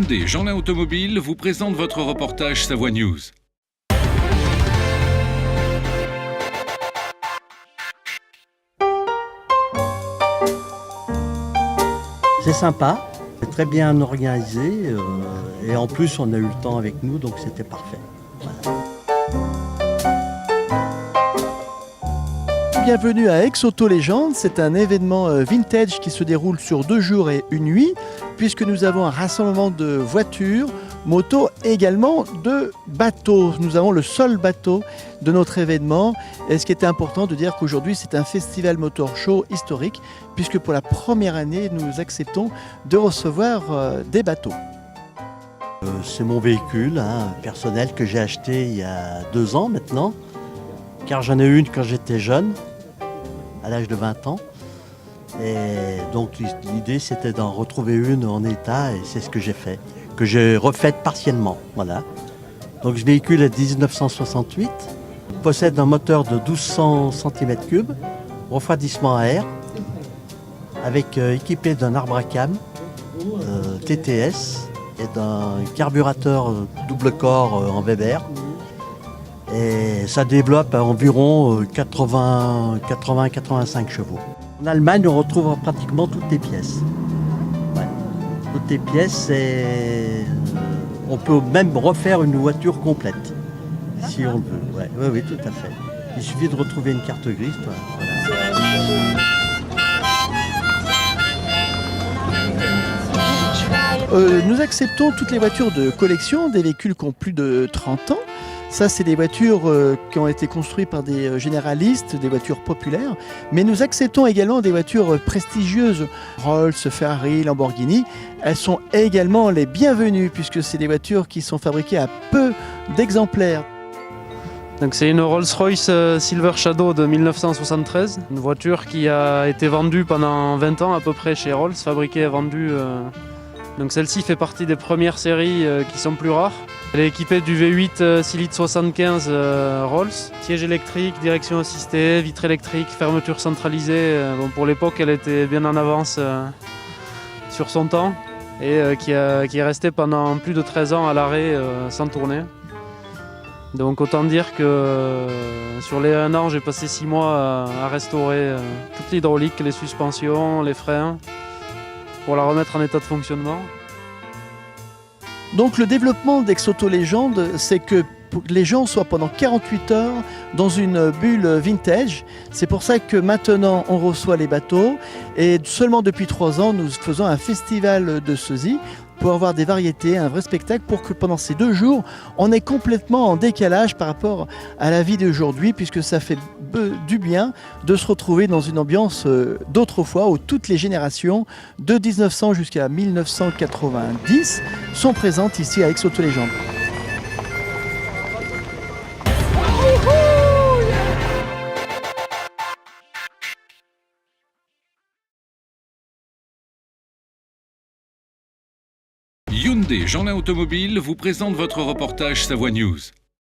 Hyundai Jeanlin Automobile vous présente votre reportage Savoie News. C'est sympa, c'est très bien organisé et en plus on a eu le temps avec nous donc c'était parfait. Voilà. Bienvenue à Ex-Auto Légende, c'est un événement vintage qui se déroule sur 2 jours et 1 nuit puisque nous avons un rassemblement de voitures, motos et également de bateaux. Nous avons le seul bateau de notre événement et ce qui était important de dire qu'aujourd'hui c'est un festival motor show historique puisque pour la première année nous acceptons de recevoir des bateaux. C'est mon véhicule personnel que j'ai acheté il y a 2 ans maintenant car j'en ai eu une quand j'étais jeune, à l'âge de 20 ans. Et donc l'idée c'était d'en retrouver une en état et c'est ce que j'ai fait, que j'ai refaite partiellement. Voilà. Donc ce véhicule est de 1968, possède un moteur de 1200 cm3, refroidissement à air, avec équipé d'un arbre à cam TTS et d'un carburateur double corps en Weber. Et ça développe à environ 80-85 chevaux. En Allemagne, on retrouve pratiquement toutes les pièces. Ouais. Toutes les pièces, et on peut même refaire une voiture complète, si on le veut. Ouais. Oui, tout à fait. Il suffit de retrouver une carte grise. Voilà. Nous acceptons toutes les voitures de collection, des véhicules qui ont plus de 30 ans. Ça, c'est des voitures qui ont été construites par des généralistes, des voitures populaires. Mais nous acceptons également des voitures prestigieuses, Rolls, Ferrari, Lamborghini. Elles sont également les bienvenues puisque c'est des voitures qui sont fabriquées à peu d'exemplaires. Donc c'est une Rolls-Royce Silver Shadow de 1973, une voiture qui a été vendue pendant 20 ans à peu près chez Rolls, fabriquée et vendue. Donc celle-ci fait partie des premières séries qui sont plus rares. Elle est équipée du V8 6 litres 75 Rolls, siège électrique, direction assistée, vitre électrique, fermeture centralisée. Bon, pour l'époque, elle était bien en avance sur son temps et qui est restée pendant plus de 13 ans à l'arrêt sans tourner. Donc autant dire que sur les 1 an, j'ai passé 6 mois à restaurer toute l'hydraulique, les suspensions, les freins, pour la remettre en état de fonctionnement. Donc le développement d'Ex-Auto Légende, c'est que les gens soient pendant 48 heures dans une bulle vintage. C'est pour ça que maintenant on reçoit les bateaux et seulement depuis 3 ans nous faisons un festival de sosie pour avoir des variétés, un vrai spectacle pour que pendant ces 2 jours on est complètement en décalage par rapport à la vie d'aujourd'hui puisque ça fait du bien de se retrouver dans une ambiance d'autrefois où toutes les générations de 1900 jusqu'à 1990 sont présentes ici à Ex-Auto Légende. Hyundai Jeanlin Automobile vous présente votre reportage Savoie News.